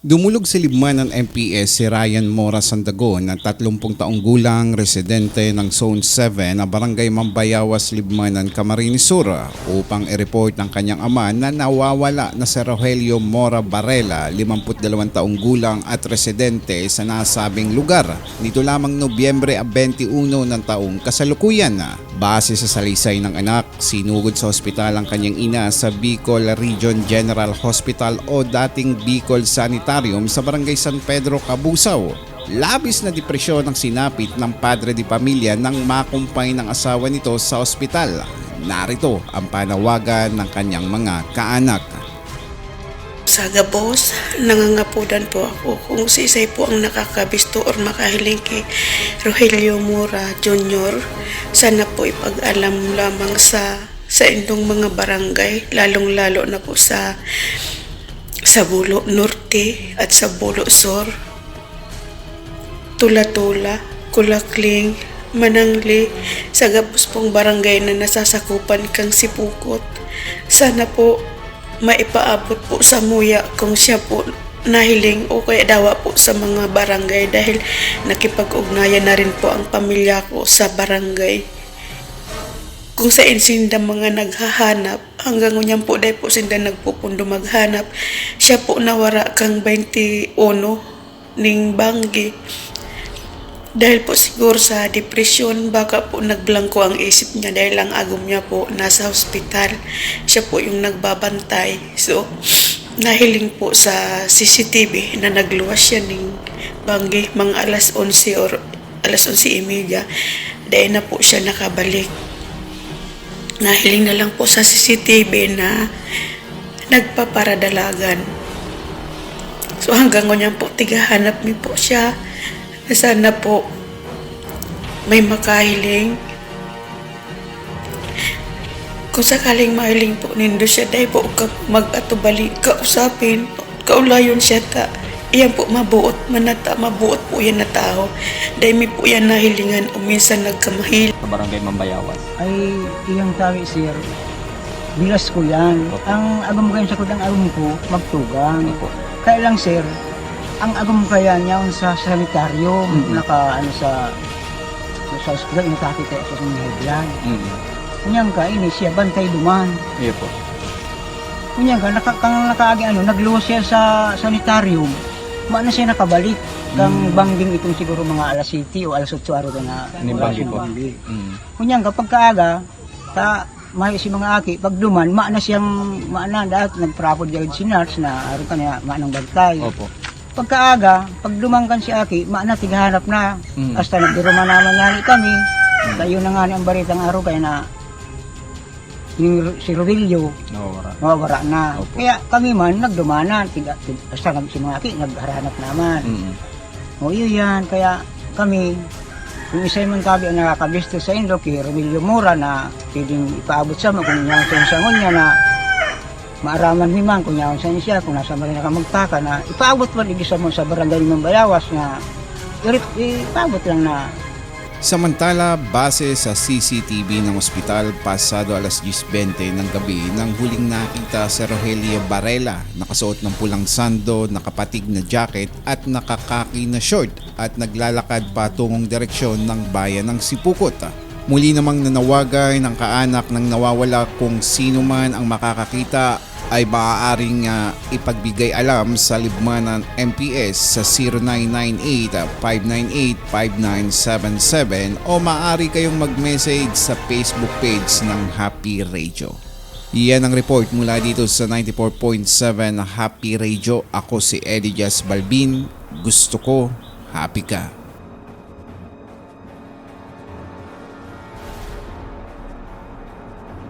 Dumulog sa libman ng MPS si Ryan Mora Sandagon na 30 taong gulang residente ng Zone 7 na Barangay Mambayawas, Libmanan, Camarines Sur upang i-report ng kanyang ama na nawawala na si Rogelio Mora Varela, 52 taong gulang at residente sa nasabing lugar. Nito lamang Nobyembre 21 ng taong kasalukuyan. Base sa salaysay ng anak, sinugod sa ospital ang kanyang ina sa Bicol Region General Hospital o dating Bicol Sanitarium sa Barangay San Pedro, Cabusao. Labis na depresyon ang sinapit ng padre de pamilya nang makumpay ng asawa nito sa ospital. Narito ang panawagan ng kanyang mga kaanak. Sa gabos, nangangapudan po ako kung si Isay po ang nakakabisto or makahiling kay Rogelio Mora Jr. Sana po ipag-alam lamang sa indong mga barangay, lalong-lalo na po sa Bulo Norte at sa Bulo Sur, Tula-Tula, Kulakling, Manangli, sa gabos pong barangay na nasasakupan kang Sipukot. Sana po maipaabot po sa muya kung siya po nahiling o kaya dawa po sa mga barangay dahil nakipag-ugnayan na rin po ang pamilya ko sa barangay. Kung sa insinda mga naghahanap, hanggang ngunyan po dahil po sinda nagpupundo maghanap, siya po nawara kang 21 ning Banggi. Dahil po siguro sa depresyon, baka po nagblangko ang isip niya dahil ang agom niya po nasa hospital. Siya po yung nagbabantay. So, nahiling po sa CCTV na nagluwas siya ng Banggi mga alas 11 or alas 11:30. Dahil na po siya nakabalik. Nahiling na lang po sa CCTV na nagpaparadalagan. So hanggang ngunyan po tigahanap mi po siya. Sana po may makahiling. Kung sakaling mahiling po nindo siya, dahil po mag-atubali, kausapin, kaulayon siya ta. Iyan po mabuot, manata, mabuot po yan na tao. Dahil may po yan nahilingan o minsan nagkamahil. Sa Barangay Mambayawas. Ay iyang tawi sir, bilas ko yan. Opo. Ang agam kayo sa kudang agam ko, magtugang. Opo. Kaya lang sir, ang agam kaya niya sa sanitaryo, sa hospital, inakakita sa headline. Kunyang ka, ini siya, bantay duman. Iya po. Kunyang ka, nagluwas siya sa sanitarium. Maana siya nakabalik. Kang bangging itong siguro mga alas 7 o alas 8 araw na Ni Banggi po. Kunyang kapag kaaga, may si mga aki, pag duman, maana dahil nagprapod dahil si nurse na araw ka niya, maanang bantay. Opo. Pagkaaga, pag dumangkan si aki, maana tighanap na. Hasta nagdiruma naman nga kami. Tayo na nga ang baritang araw kaya na si Rogelio, mawawara na. Opo. Kaya kami man, nagdumanan. Hasta si mga aki, nagharanap naman. O yun yan, kaya kami, kung isa'y man kabi ang nakakabisto sa Indo, kay Rogelio Mora na pwedeng ipaabot sa mga, kung niyang sangon niya na maaraman himan, kung niyang sangon siya, kung nasa marina ka magtaka na ipaabot man igisa mo sa Barangay Mambayawas na ipaabot lang na. Samantala, base sa CCTV ng ospital, pasado alas 10:20 ng gabi nang huling nakita si Rogelio Varela, nakasuot ng pulang sando, nakapatig na jacket at nakakaki na short at naglalakad patungong direksyon ng bayan ng Sipukot. Muli namang nanawagan ng kaanak ng nawawala kung sino man ang makakakita ay maaaring ipagbigay alam sa libmanan MPS sa 0998-598-5977 o maaari kayong mag-message sa Facebook page ng Happy Radio. Iyan ang report mula dito sa 94.7 Happy Radio. Ako si Eddie Jas Balbin. Gusto ko, happy ka.